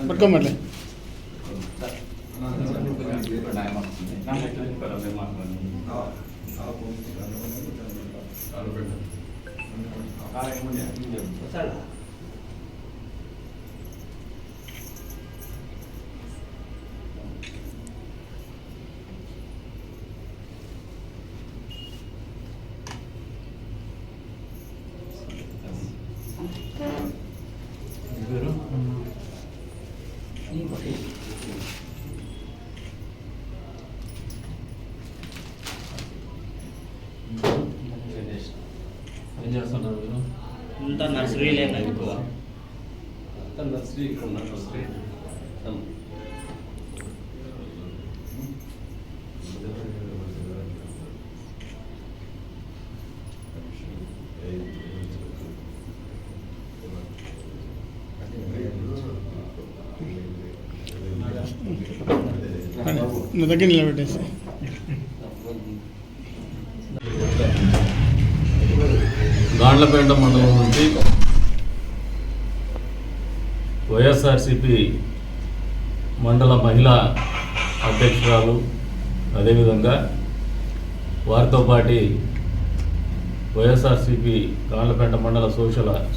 పట్టుకోమట్లే ఏం చేస్తున్నారు మీరు? అంతా నర్సరీ లేక ఎక్కువ నర్సరీ ఇక్కడ ఉన్న నర్సరీ నా దగ్గర నిలబెట్టేసి గాండ్లపేట మండలం నుంచి వైఎస్ఆర్సిపి మండల మహిళా అధ్యక్షురాలు, అదేవిధంగా వారితో పాటు వైఎస్ఆర్సిపి గాండ్లపేట మండల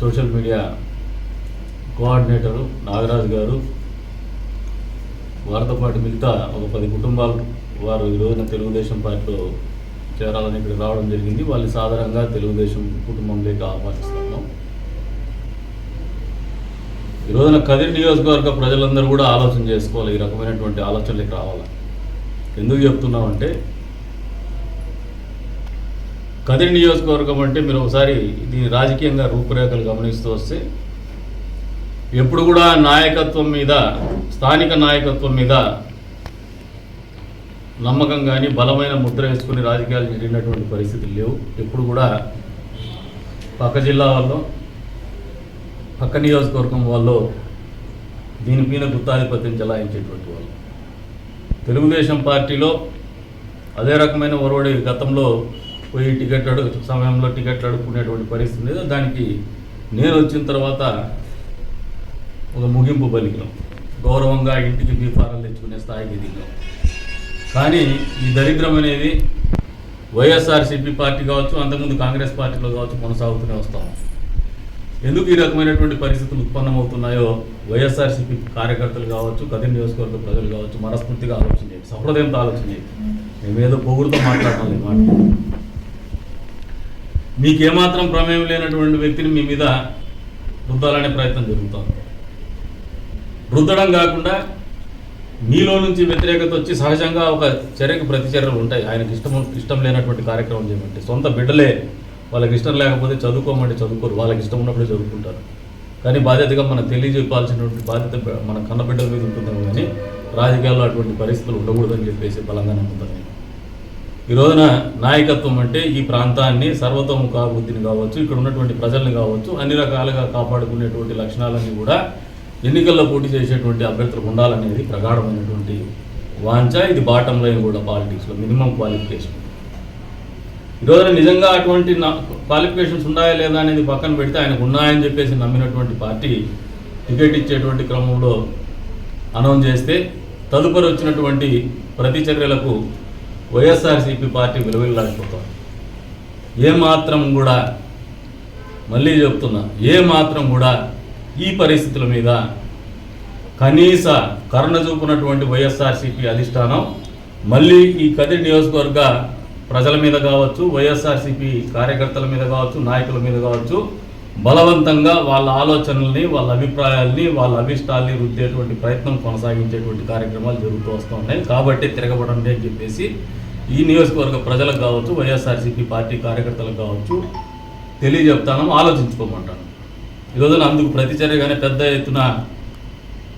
సోషల్ మీడియా కోఆర్డినేటరు నాగరాజు గారు, వారితో పాటు మిగతా ఒక 10 కుటుంబాలు వారు ఈ రోజున తెలుగుదేశం పార్టీలో చేరాలని ఇక్కడ రావడం జరిగింది. వాళ్ళు సాధారణంగా తెలుగుదేశం కుటుంబంలోకి ఆహ్వానిస్తున్నాం. ఈ రోజున కదిరి నియోజకవర్గ ప్రజలందరూ కూడా ఆలోచన చేసుకోవాలి, ఈ రకమైనటువంటి ఆలోచనలకు రావాలి. ఎందుకు చెప్తున్నామంటే, కదిరి నియోజకవర్గం అంటే మీరు ఒకసారి దీని రాజకీయంగా రూపురేఖలు గమనిస్తూ వస్తే ఎప్పుడు కూడా నాయకత్వం మీద, స్థానిక నాయకత్వం మీద నమ్మకం కానీ బలమైన ముద్ర వేసుకుని రాజకీయాలు జరిగినటువంటి పరిస్థితులు లేవు. ఎప్పుడు కూడా పక్క జిల్లా వాళ్ళు, పక్క నియోజకవర్గం వాళ్ళు దీనిపైన గుత్తాధిపత్యం చెలాయించేటువంటి వాళ్ళు. తెలుగుదేశం పార్టీలో అదే రకమైన ఒరవడి గతంలో పోయి సమయంలో టికెట్లు అడుక్కునేటువంటి పరిస్థితి లేదు. దానికి నేను వచ్చిన తర్వాత ఒక ముగింపు పలికినాం. గౌరవంగా ఇంటికి బీఫారాలు తెచ్చుకునే స్థాయికి దిగాం. కానీ ఈ దరిద్రం అనేది వైఎస్ఆర్సీపీ పార్టీ కావచ్చు, అంతకుముందు కాంగ్రెస్ పార్టీలో కావచ్చు కొనసాగుతూనే వస్తాం. ఎందుకు ఈ రకమైనటువంటి పరిస్థితులు ఉత్పన్నమవుతున్నాయో వైఎస్ఆర్సీపీ కార్యకర్తలు కావచ్చు, కదిరి నియోజకవర్గ ప్రజలు కావచ్చు మనస్ఫూర్తిగా ఆలోచన చేయండి, సహృదయంతో ఆలోచన చేయండి. మేమేదో పొగుడుతో మాట్లాడటం లేదు. మాట మీకేమాత్రం ప్రమేయం లేనటువంటి వ్యక్తిని మీ మీద రుద్దాలనే ప్రయత్నం జరుగుతుంది. రుద్దడం కాకుండా మీలో నుంచి వ్యతిరేకత వచ్చి సహజంగా ఒక చర్యకు ప్రతిచర్యలు ఉంటాయి. ఆయనకి ఇష్టం లేనటువంటి కార్యక్రమం చేయమంటే, సొంత బిడ్డలే వాళ్ళకి ఇష్టం లేకపోతే చదువుకోమంటే చదువుకోరు, వాళ్ళకి ఇష్టం ఉన్నప్పుడే చదువుకుంటారు. కానీ బాధ్యతగా మనం తెలియజెప్పాల్సినటువంటి బాధ్యత మన కన్నబిడ్డల మీద ఉంటుందేమో, కానీ రాజకీయాల్లో అటువంటి పరిస్థితులు ఉండకూడదని చెప్పేసి బలంగా నమ్ముతాను నేను. ఈ రోజున నాయకత్వం అంటే ఈ ప్రాంతాన్ని సర్వతోముఖాభివృద్ధిని కావచ్చు, ఇక్కడ ఉన్నటువంటి ప్రజల్ని కావచ్చు, అన్ని రకాలుగా కాపాడుకునేటువంటి లక్షణాలన్నీ కూడా ఎన్నికల్లో పోటీ చేసేటువంటి అభ్యర్థులకు ఉండాలనేది ప్రగాఢమైనటువంటి వాంఛ. ఇది బాటం లైన్ కూడా పాలిటిక్స్లో మినిమం క్వాలిఫికేషన్. ఈరోజు నిజంగా అటువంటి క్వాలిఫికేషన్స్ ఉన్నాయా లేదా అనేది పక్కన పెడితే ఆయనకు ఉన్నాయని చెప్పేసి నమ్మినటువంటి పార్టీ టికెట్ ఇచ్చేటువంటి క్రమంలో అనౌన్స్ చేస్తే తదుపరి వచ్చినటువంటి ప్రతిచర్యలకు వైఎస్ఆర్సీపీ పార్టీ విలువలాడిపోతుంది. ఏమాత్రం కూడా, మళ్ళీ చెప్తున్నా, ఏమాత్రం కూడా ఈ పరిస్థితుల మీద కనీస కరుణ చూపునటువంటి వైఎస్ఆర్సీపీ అధిష్టానం మళ్ళీ ఈ కదిరి నియోజకవర్గ ప్రజల మీద కావచ్చు, వైఎస్ఆర్సీపీ కార్యకర్తల మీద కావచ్చు, నాయకుల మీద కావచ్చు, బలవంతంగా వాళ్ళ ఆలోచనల్ని, వాళ్ళ అభిప్రాయాల్ని, వాళ్ళ అభిష్టాల్ని రుద్దేటువంటి ప్రయత్నం కొనసాగించేటువంటి కార్యక్రమాలు జరుగుతూ వస్తూ ఉన్నాయి. కాబట్టి తిరగబడండి అని చెప్పేసి ఈ నియోజకవర్గ ప్రజలకు కావచ్చు, వైఎస్ఆర్సీపీ పార్టీ కార్యకర్తలకు కావచ్చు తెలియజెప్తాను, ఆలోచించుకోమంటాను. ఈరోజున అందుకు ప్రతిచర్యగానే పెద్ద ఎత్తున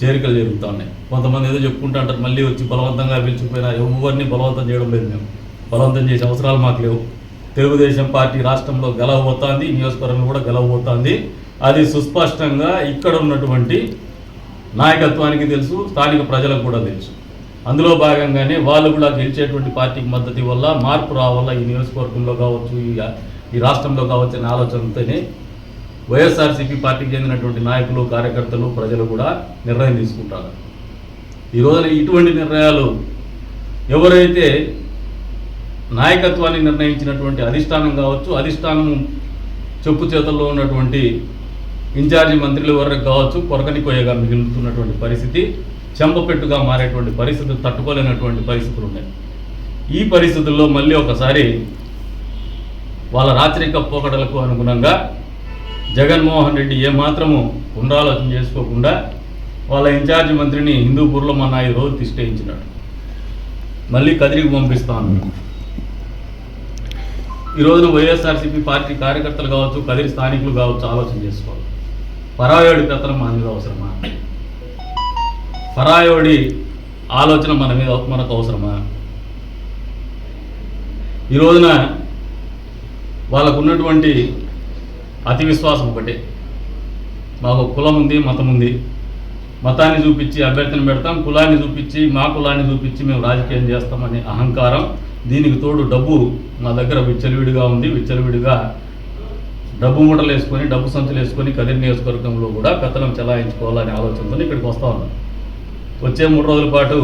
చేరికలు జరుగుతూ ఉన్నాయి. కొంతమంది ఏదో చెప్పుకుంటూ అంటారు, మళ్ళీ వచ్చి బలవంతంగా పిలిచిపోయినా ఎవరిని బలవంతం చేయడం లేదు. మేము బలవంతం చేసే అవసరాలు మాకు లేవు. తెలుగుదేశం పార్టీ రాష్ట్రంలో గెలవబోతోంది, నియోజకవర్గంలో కూడా గెలవబోతోంది. అది సుస్పష్టంగా ఇక్కడ ఉన్నటువంటి నాయకత్వానికి తెలుసు, స్థానిక ప్రజలకు కూడా తెలుసు. అందులో భాగంగానే వాళ్ళు కూడా గెలిచేటువంటి పార్టీకి మద్దతు వల్ల మార్పు రావాల, ఈ నియోజకవర్గంలో కావచ్చు, ఈ రాష్ట్రంలో కావచ్చు అనే ఆలోచనతోనే వైఎస్ఆర్సీపీ పార్టీకి చెందినటువంటి నాయకులు, కార్యకర్తలు, ప్రజలు కూడా నిర్ణయం తీసుకుంటారు. ఈ రోజున ఇటువంటి నిర్ణయాలు ఎవరైతే నాయకత్వాన్ని నిర్ణయించినటువంటి అధిష్టానం కావచ్చు, అధిష్టానం చెప్పు చేతుల్లో ఉన్నటువంటి ఇన్ఛార్జి మంత్రుల వరకు కావచ్చు, కొరకనికోయగా మిగులుతున్నటువంటి పరిస్థితి, చెంపపెట్టుగా మారేటువంటి పరిస్థితులు, తట్టుకోలేనటువంటి పరిస్థితులు ఉన్నాయి. ఈ పరిస్థితుల్లో మళ్ళీ ఒకసారి వాళ్ళ రాచరిక పోకడలకు అనుగుణంగా జగన్మోహన్ రెడ్డి ఏమాత్రము పునరాలోచన చేసుకోకుండా వాళ్ళ ఇన్ఛార్జి మంత్రిని హిందూపూర్లో మన 5 రోజులు తిష్టయించినాడు. మళ్ళీ కదిరికి పంపిస్తాను. ఈ రోజున వైఎస్ఆర్సీపీ పార్టీ కార్యకర్తలు కావచ్చు, కదిరి స్థానికులు కావచ్చు, ఆలోచన చేసుకోవాలి. పరాయోడి పెత్తనం మన మీద అవసరమా? పరాయోడి ఆలోచన మనకు అవసరమా? ఈ రోజున వాళ్ళకు ఉన్నటువంటి అతి విశ్వాసం ఒకటే, మాకు కులం ఉంది, మతం ఉంది, మతాన్ని చూపించి అభ్యర్థిని పెడతాం, కులాన్ని చూపించి మా కులాన్ని చూపించి మేము రాజకీయం చేస్తామనే అహంకారం, దీనికి తోడు డబ్బు మా దగ్గర విచ్చలవిడిగా ఉంది, విచ్చలవిడిగా డబ్బు మూటలు వేసుకొని, డబ్బు సంచులు వేసుకొని కదిరి నియోజకవర్గంలో కూడా పెత్తనం చెలాయించుకోవాలనే ఆలోచనతో ఇక్కడికి వస్తూ ఉన్నాం. వచ్చే 3 రోజుల పాటు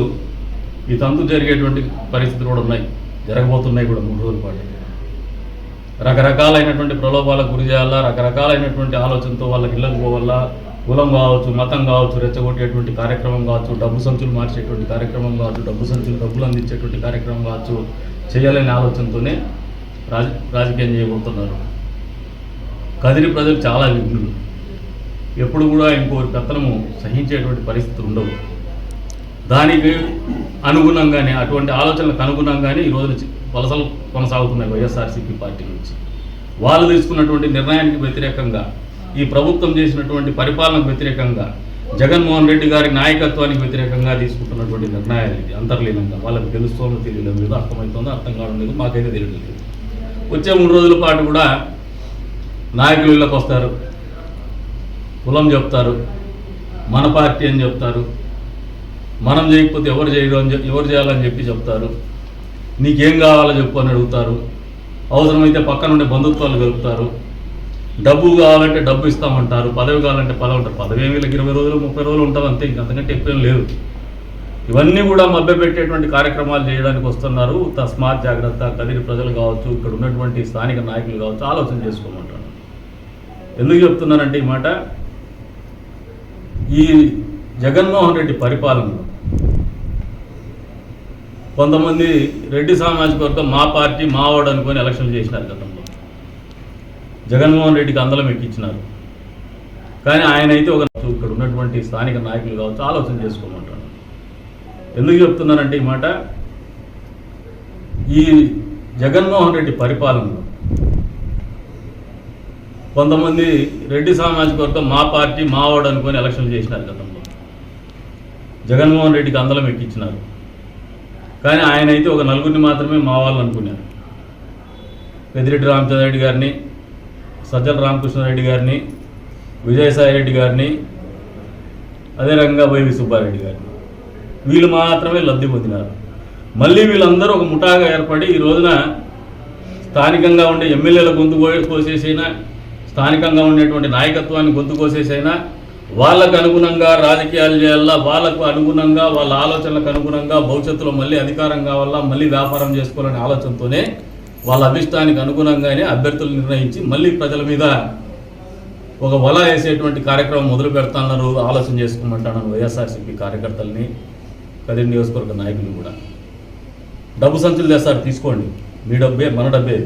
ఈ తంతు జరిగేటువంటి పరిస్థితులు కూడా ఉన్నాయి, జరగబోతున్నాయి కూడా 3 రోజుల పాటు. రకరకాలైనటువంటి ప్రలోభాలకు గురి చేయాలా, రకరకాలైనటువంటి ఆలోచనతో వాళ్ళకి ఇళ్ళకు పోవాలా, కులం కావచ్చు, మతం కావచ్చు, రెచ్చగొట్టేటువంటి కార్యక్రమం కావచ్చు, డబ్బు సంచులు మార్చేటువంటి కార్యక్రమం కావచ్చు, డబ్బులు అందించేటువంటి కార్యక్రమం కావచ్చు, చేయాలనే ఆలోచనతోనే రాజకీయం చేయబోతున్నారు. కదిరి ప్రజలు చాలా విఘ్నులు, ఎప్పుడు కూడా ఇంకోరి పెత్తనము సహించేటువంటి పరిస్థితులు ఉండవు. దానికి అనుగుణంగానే, అటువంటి ఆలోచనలకు అనుగుణంగానే ఈ రోజు వలసలు కొనసాగుతున్నాయి వైఎస్ఆర్సీపీ పార్టీ నుంచి. వాళ్ళు తీసుకున్నటువంటి నిర్ణయానికి వ్యతిరేకంగా, ఈ ప్రభుత్వం చేసినటువంటి పరిపాలనకు వ్యతిరేకంగా, జగన్మోహన్ రెడ్డి గారి నాయకత్వానికి వ్యతిరేకంగా తీసుకుంటున్నటువంటి నిర్ణయాలు ఇది అంతర్లీనంగా. వాళ్ళకి తెలుస్తోందో తెలియడం లేదు, అర్థమవుతుందో అర్థం కావడం లేదు, మాకైతే తెలియడం లేదు. వచ్చే 3 రోజుల పాటు కూడా నాయకులు ఇళ్ళకి వస్తారు, కులం చెప్తారు, మన పార్టీ అని చెప్తారు, మనం చేయకపోతే ఎవరు చేయాలని చెప్పి చెప్తారు, నీకేం కావాలో చెప్పు అని అడుగుతారు, అవసరమైతే పక్కన ఉండే బంధుత్వాలు కలుపుతారు, డబ్బు కావాలంటే డబ్బు ఇస్తామంటారు, పదవి కావాలంటే పదవి ఉంటారు. పదవి ఏమి 20 రోజులు 30 రోజులు ఉంటుంది అంతే, ఇంకంతకంటే ఎక్కువేం లేదు. ఇవన్నీ కూడా మభ్యపెట్టేటువంటి కార్యక్రమాలు చేయడానికి వస్తున్నారు. తస్మాత్ జాగ్రత్త. కదిరి ప్రజలు కావచ్చు, ఇక్కడ ఉన్నటువంటి స్థానిక నాయకులు కావచ్చు, ఆలోచన చేసుకోమంటారు. ఎందుకు చెప్తున్నానంటే ఈ మాట, ఈ జగన్మోహన్ రెడ్డి పరిపాలనలో కొంతమంది రెడ్డి సామాజిక వర్గం మా పార్టీ మావాడు అనుకొని ఎలక్షన్లు చేసినారు గతంలో. జగన్మోహన్ రెడ్డికి అందలం ఎక్కించినారు. కానీ ఆయన అయితే ఇక్కడ ఉన్నటువంటి స్థానిక నాయకులు కావచ్చు, ఆలోచన చేసుకోమంటారు. ఎందుకు చెప్తున్నానంటే ఈ మాట, ఈ జగన్మోహన్ రెడ్డి పరిపాలనలో కొంతమంది రెడ్డి సామాజిక వర్గం మా పార్టీ మావాడు అనుకొని ఎలక్షన్లు చేసినారు గతంలో. జగన్మోహన్ రెడ్డికి అందలం ఎక్కించినారు. కానీ ఆయన అయితే ఒక 4 మాత్రమే మా వాళ్ళు అనుకున్నారు. పెద్దిరెడ్డి రామచంద్రారెడ్డి గారిని, సజ్జల రామకృష్ణారెడ్డి గారిని, విజయసాయిరెడ్డి గారిని, అదే రకంగా వైవి సుబ్బారెడ్డి గారిని, వీళ్ళు మాత్రమే లబ్ధి పొందినారు. మళ్ళీ వీళ్ళందరూ ఒక ముఠాగా ఏర్పడి ఈ రోజున స్థానికంగా ఉండే ఎమ్మెల్యేల గొంతు కోసేసైనా, స్థానికంగా ఉండేటువంటి నాయకత్వాన్ని గొంతు కోసేసైనా, వాళ్ళకు అనుగుణంగా రాజకీయాలు చేయాలా, వాళ్ళకు అనుగుణంగా, వాళ్ళ ఆలోచనలకు అనుగుణంగా భవిష్యత్తులో మళ్ళీ అధికారం కావాలా, మళ్ళీ వ్యాపారం చేసుకోవాలనే ఆలోచనతోనే వాళ్ళ అభిష్టానికి అనుగుణంగానే అభ్యర్థులు నిర్ణయించి మళ్ళీ ప్రజల మీద ఒక వల వేసేటువంటి కార్యక్రమం మొదలు పెడతాన్నారు. ఆలోచన చేసుకోమంటాను వైఎస్ఆర్సీపీ కార్యకర్తల్ని, కదిరి నియోజకవర్గ నాయకులు కూడా. డబ్బు సంచులు తెస్తారు, తీసుకోండి, మీ డబ్బే, మన డబ్బే,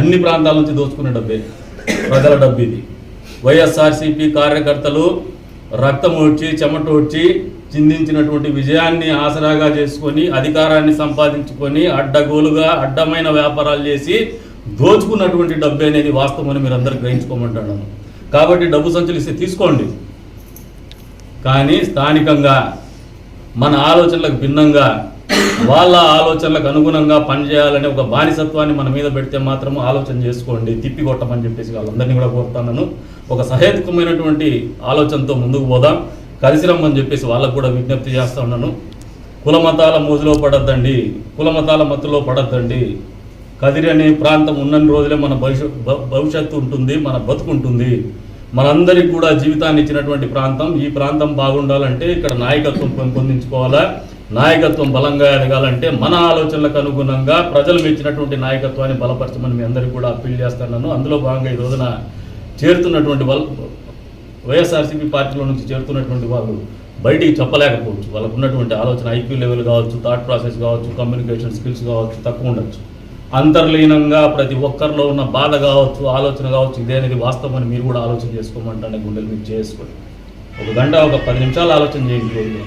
అన్ని ప్రాంతాల నుంచి దోచుకునే డబ్బే, ప్రజల డబ్బు ఇది. వైఎస్ఆర్సీపీ కార్యకర్తలు రక్తం ఓడ్చి, చెమట ఓడ్చి చిందించినటువంటి విజయాన్ని ఆసరాగా చేసుకొని, అధికారాన్ని సంపాదించుకొని, అడ్డగోలుగా అడ్డమైన వ్యాపారాలు చేసి దోచుకున్నటువంటి డబ్బే అనేది వాస్తవమని మీరు అందరూ గ్రహించుకోమంటాను. కాబట్టి డబ్బు సంచులు ఇస్తే తీసుకోండి, కానీ స్థానికంగా మన ఆలోచనలకు భిన్నంగా, వాళ్ళ ఆలోచనలకు అనుగుణంగా పనిచేయాలనే ఒక బానిసత్వాన్ని మన మీద పెడితే మాత్రం ఆలోచన చేసుకోండి, తిప్పి కొట్టమని చెప్పేసి వాళ్ళందరినీ కూడా కోరుతాను. ఒక సహేతుకమైనటువంటి ఆలోచనతో ముందుకు పోదాం, కలిసి రమ్మని చెప్పేసి వాళ్ళకు కూడా విజ్ఞప్తి చేస్తూ ఉన్నాను. కులమతాల మోజులో పడద్దండి, కులమతాల మత్తులో పడద్దండి. కదిరి అనే ప్రాంతం ఉన్నన్ని రోజులే మన భవిష్యత్తు ఉంటుంది, మన బతుకుంటుంది. మనందరికీ కూడా జీవితాన్ని ఇచ్చినటువంటి ప్రాంతం. ఈ ప్రాంతం బాగుండాలంటే ఇక్కడ నాయకత్వం పెంపొందించుకోవాలా. నాయకత్వం బలంగా ఎదగాలంటే మన ఆలోచనలకు అనుగుణంగా ప్రజలు మెచ్చినటువంటి నాయకత్వాన్ని బలపరచమని మీ అందరికీ కూడా అప్పీల్ చేస్తున్నాను. అందులో భాగంగా ఈ రోజున చేరుతున్నటువంటి వైఎస్ఆర్సీపీ పార్టీలో నుంచి చేరుతున్నటువంటి వాళ్ళు బయటికి చెప్పలేకపోవచ్చు. వాళ్ళకు ఉన్నటువంటి ఆలోచన ఐక్యూ లెవెల్ కావచ్చు, థాట్ ప్రాసెస్ కావచ్చు, కమ్యూనికేషన్ స్కిల్స్ కావచ్చు తక్కువ ఉండొచ్చు. అంతర్లీనంగా ప్రతి ఒక్కరిలో ఉన్న బాధ కావచ్చు, ఆలోచన కావచ్చు, ఇదేనేది వాస్తవం అని మీరు కూడా ఆలోచన చేసుకోమంటే గుండెలు మీరు చేసుకోండి. ఒక గంట ఒక 10 నిమిషాలు ఆలోచన చేయండి,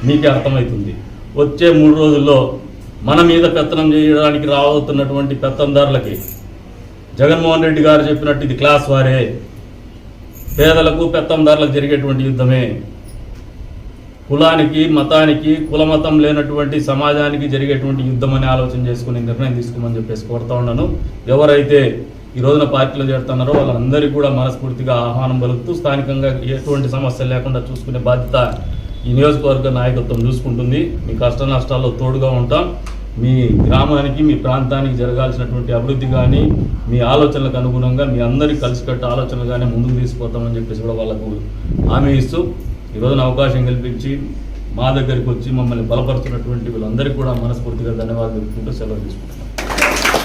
మీకే అర్థమవుతుంది. వచ్చే 3 రోజుల్లో మన మీద పెత్తనం చేయడానికి రాబోతున్నటువంటి పెత్తందారులకి జగన్మోహన్ రెడ్డి గారు చెప్పినట్టు ఇది క్లాస్ వారే, పేదలకు పెత్తందారులకు జరిగేటువంటి యుద్ధమే. కులానికి మతానికి కులమతం లేనటువంటి సమాజానికి జరిగేటువంటి యుద్ధం అని ఆలోచన చేసుకుని నిర్ణయం తీసుకోమని చెప్పేసి కోరుతా ఉన్నాను. ఎవరైతే ఈ రోజున పార్టీలో చేరుతున్నారో వాళ్ళందరికీ కూడా మనస్ఫూర్తిగా ఆహ్వానం పలుకుతూ స్థానికంగా ఎటువంటి సమస్యలు లేకుండా చూసుకునే బాధ్యత ఈ నియోజకవర్గ నాయకత్వం చూసుకుంటుంది. మీ కష్ట నష్టాల్లో తోడుగా ఉంటాం. మీ గ్రామానికి మీ ప్రాంతానికి జరగాల్సినటువంటి అభివృద్ధి కానీ మీ ఆలోచనలకు అనుగుణంగా మీ అందరికీ కలిసికట్టు ఆలోచనలు కానీ ముందుకు తీసుకుపోతామని చెప్పేసి కూడా వాళ్ళకు హామీ ఇస్తూ ఈ రోజున అవకాశం కల్పించి మా దగ్గరికి వచ్చి మమ్మల్ని బలపరుస్తున్నటువంటి వీళ్ళందరికీ కూడా మనస్ఫూర్తిగా ధన్యవాదాలు తెలుపుకుంటూ సెలవు తీసుకుంటున్నాం.